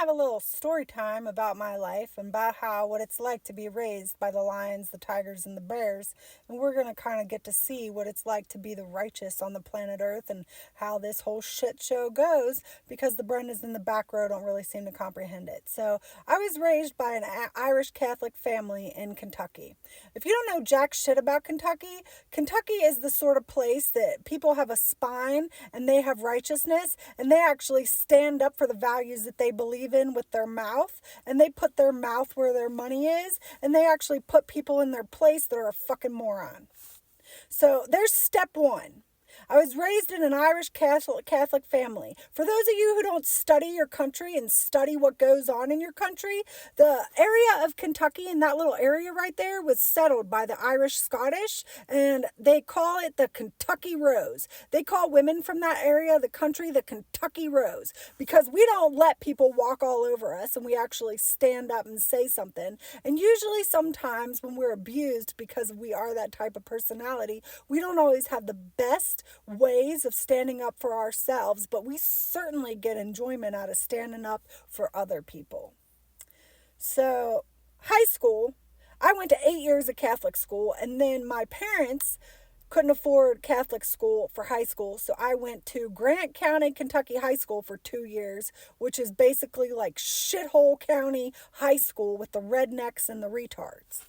have a little story time about my life and about what it's like to be raised by the lions, the tigers, and the bears. And we're going to kind of get to see what it's like to be the righteous on the planet Earth and how this whole shit show goes because the Brendas in the back row don't really seem to comprehend it. So I was raised by an Irish Catholic family in Kentucky. If you don't know jack shit about Kentucky, Kentucky is the sort of place that people have a spine and they have righteousness and they actually stand up for the values that they believe in with their mouth, and they put their mouth where their money is, and they actually put people in their place that are a fucking moron. So there's step one. I was raised in an Irish Catholic family. For those of you who don't study your country and study what goes on in your country, the area of Kentucky and that little area right there was settled by the Irish Scottish, and they call it the Kentucky Rose. They call women from that area of the country the Kentucky Rose because we don't let people walk all over us and we actually stand up and say something. And usually sometimes when we're abused because we are that type of personality, we don't always have the best ways of standing up for ourselves, but we certainly get enjoyment out of standing up for other people. So, high school, I went to 8 years of Catholic school, and then my parents couldn't afford Catholic school for high school, so I went to Grant County, Kentucky High School for 2 years, which is basically like shithole county high school with the rednecks and the retards.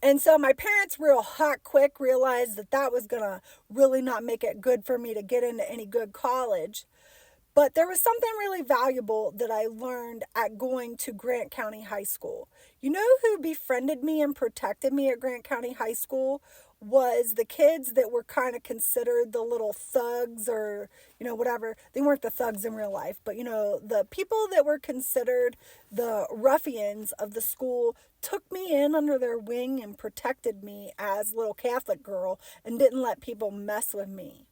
And so my parents real hot quick realized that was going to really not make it good for me to get into any good college. But there was something really valuable that I learned at going to Grant County High School. You know who befriended me and protected me at Grant County High School? Was the kids that were kind of considered the little thugs or, whatever. They weren't the thugs in real life, but, the people that were considered the ruffians of the school took me in under their wing and protected me as a little Catholic girl and didn't let people mess with me.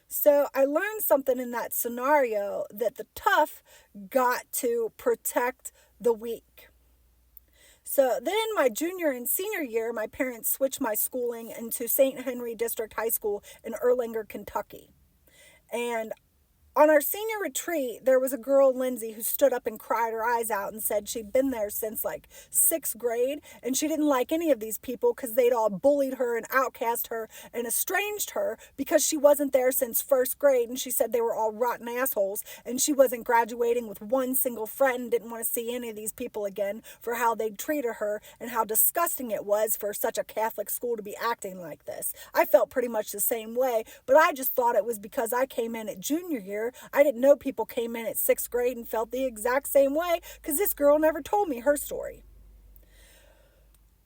So I learned something in that scenario that the tough got to protect the weak. So then my junior and senior year, my parents switched my schooling into St. Henry District High School in Erlanger, Kentucky. And on our senior retreat, there was a girl, Lindsay, who stood up and cried her eyes out and said she'd been there since like 6th grade and she didn't like any of these people because they'd all bullied her and outcast her and estranged her because she wasn't there since 1st grade, and she said they were all rotten assholes and she wasn't graduating with one single friend and didn't want to see any of these people again for how they'd treated her and how disgusting it was for such a Catholic school to be acting like this. I felt pretty much the same way, but I just thought it was because I came in at junior year. I didn't know people came in at 6th grade and felt the exact same way because this girl never told me her story.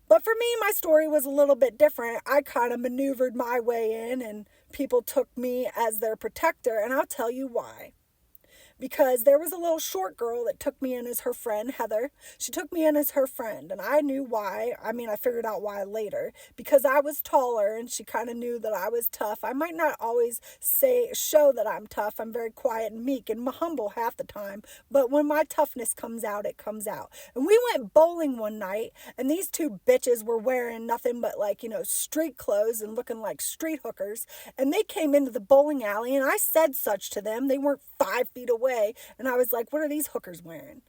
But for me, my story was a little bit different. I kind of maneuvered my way in and people took me as their protector, and I'll tell you why. Because there was a little short girl that took me in as her friend, Heather. She took me in as her friend, and I knew why. I figured out why later. Because I was taller, and she kind of knew that I was tough. I might not always show that I'm tough. I'm very quiet and meek and humble half the time. But when my toughness comes out, it comes out. And we went bowling one night, and these two bitches were wearing nothing but street clothes and looking like street hookers. And they came into the bowling alley, and I said such to them. They weren't 5 feet away. And I was like, what are these hookers wearing?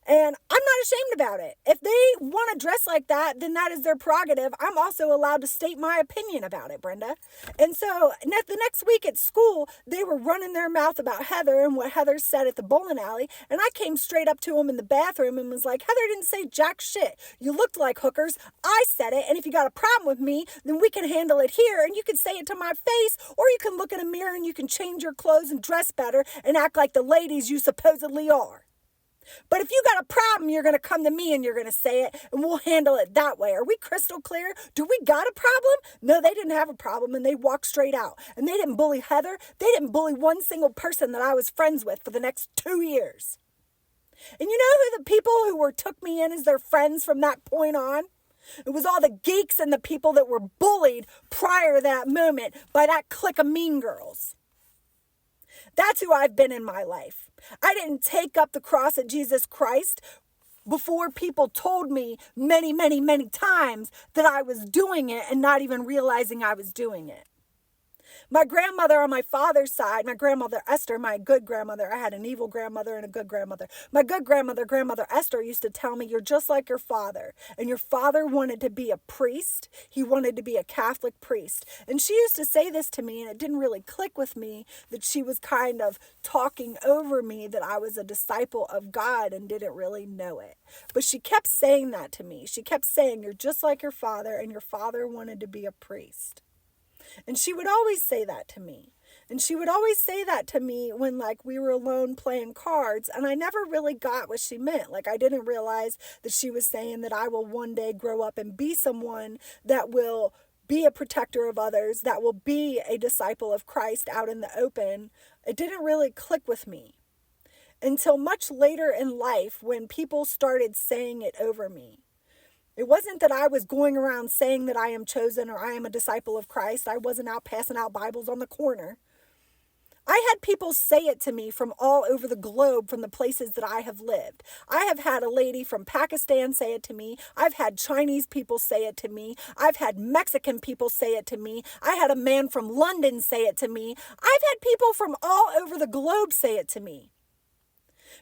And I'm not ashamed about it. If they want to dress like that, then that is their prerogative. I'm also allowed to state my opinion about it, Brenda. And so the next week at school, they were running their mouth about Heather and what Heather said at the bowling alley. And I came straight up to them in the bathroom and was like, Heather didn't say jack shit. You looked like hookers. I said it. And if you got a problem with me, then we can handle it here. And you can say it to my face, or you can look in a mirror and you can change your clothes and dress better and act like the ladies you supposedly are. But if you got a problem, you're going to come to me and you're going to say it, and we'll handle it that way. Are we crystal clear? Do we got a problem? No, they didn't have a problem, and they walked straight out. And they didn't bully Heather. They didn't bully one single person that I was friends with for the next 2 years. And you know who the people who took me in as their friends from that point on? It was all the geeks and the people that were bullied prior to that moment by that clique of mean girls. That's who I've been in my life. I didn't take up the cross of Jesus Christ before people told me many, many, many times that I was doing it and not even realizing I was doing it. My grandmother on my father's side, my grandmother Esther, my good grandmother, I had an evil grandmother and a good grandmother. My good grandmother, Grandmother Esther, used to tell me, you're just like your father. And your father wanted to be a priest. He wanted to be a Catholic priest. And she used to say this to me, and it didn't really click with me that she was kind of talking over me, that I was a disciple of God and didn't really know it. But she kept saying that to me. She kept saying, you're just like your father, and your father wanted to be a priest. And she would always say that to me. And she would always say that to me when like we were alone playing cards, and I never really got what she meant. Like I didn't realize that she was saying that I will one day grow up and be someone that will be a protector of others, that will be a disciple of Christ out in the open. It didn't really click with me until much later in life when people started saying it over me. It wasn't that I was going around saying that I am chosen or I am a disciple of Christ. I wasn't out passing out Bibles on the corner. I had people say it to me from all over the globe, from the places that I have lived. I have had a lady from Pakistan say it to me. I've had Chinese people say it to me. I've had Mexican people say it to me. I had a man from London say it to me. I've had people from all over the globe say it to me.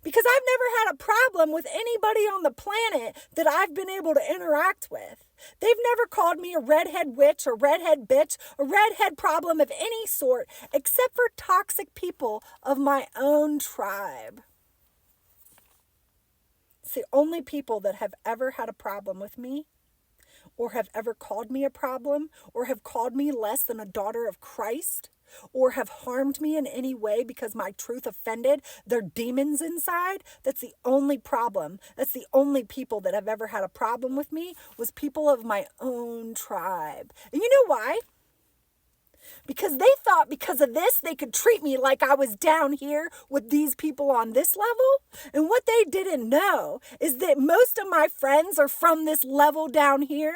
Because I've never had a problem with anybody on the planet that I've been able to interact with. They've never called me a redhead witch or redhead bitch or redhead problem of any sort, except for toxic people of my own tribe. It's the only people that have ever had a problem with me, or have ever called me a problem, or have called me less than a daughter of Christ, or have harmed me in any way because my truth offended their demons inside. That's the only problem. That's the only people that have ever had a problem with me, was people of my own tribe. And you know why? Because they thought because of this, they could treat me like I was down here with these people on this level. And what they didn't know is that most of my friends are from this level down here.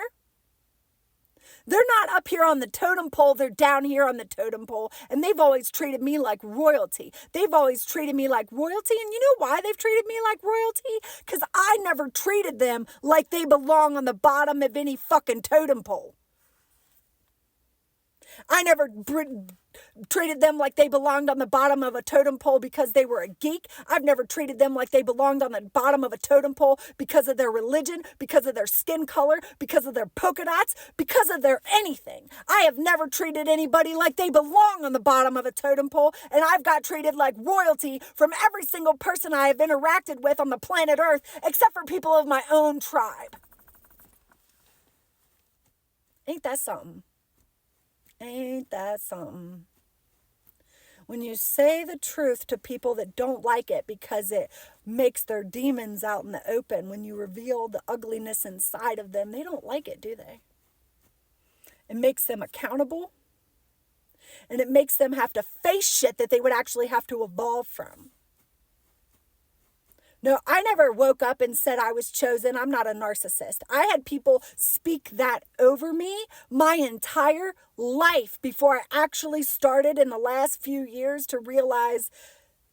They're not up here on the totem pole, they're down here on the totem pole, and they've always treated me like royalty. They've always treated me like royalty, and you know why they've treated me like royalty? Because I never treated them like they belong on the bottom of any fucking totem pole. I never treated them like they belonged on the bottom of a totem pole because they were a geek. I've never treated them like they belonged on the bottom of a totem pole because of their religion, because of their skin color, because of their polka dots, because of their anything. I have never treated anybody like they belong on the bottom of a totem pole, and I've got treated like royalty from every single person I have interacted with on the planet Earth, except for people of my own tribe. Ain't that something? Ain't that something? When you say the truth to people that don't like it because it makes their demons out in the open, when you reveal the ugliness inside of them, they don't like it, do they? It makes them accountable, and it makes them have to face shit that they would actually have to evolve from. No, I never woke up and said I was chosen. I'm not a narcissist. I had people speak that over me my entire life before I actually started in the last few years to realize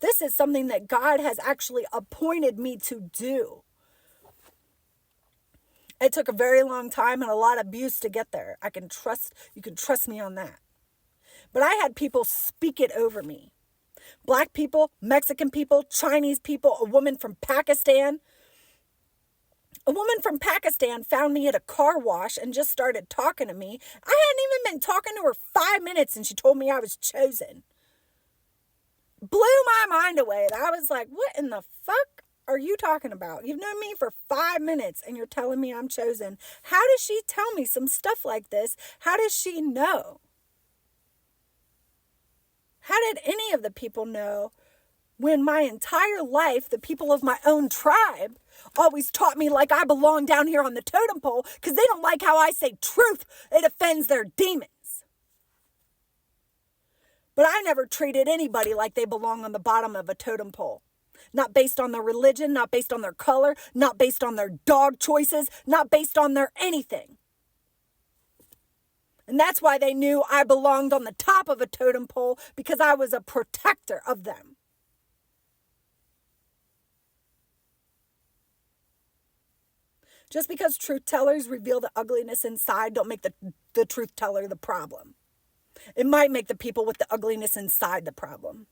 this is something that God has actually appointed me to do. It took a very long time and a lot of abuse to get there. You can trust me on that. But I had people speak it over me. Black people, Mexican people, Chinese people, a woman from Pakistan. A woman from Pakistan found me at a car wash and just started talking to me. I hadn't even been talking to her 5 minutes and she told me I was chosen. Blew my mind away. I was like, what in the fuck are you talking about? You've known me for 5 minutes and you're telling me I'm chosen. How does she tell me some stuff like this? How does she know? How did any of the people know when my entire life, the people of my own tribe always taught me like I belong down here on the totem pole because they don't like how I say truth. It offends their demons. But I never treated anybody like they belong on the bottom of a totem pole. Not based on their religion, not based on their color, not based on their dog choices, not based on their anything. And that's why they knew I belonged on the top of a totem pole, because I was a protector of them. Just because truth tellers reveal the ugliness inside don't make the truth teller the problem. It might make the people with the ugliness inside the problem.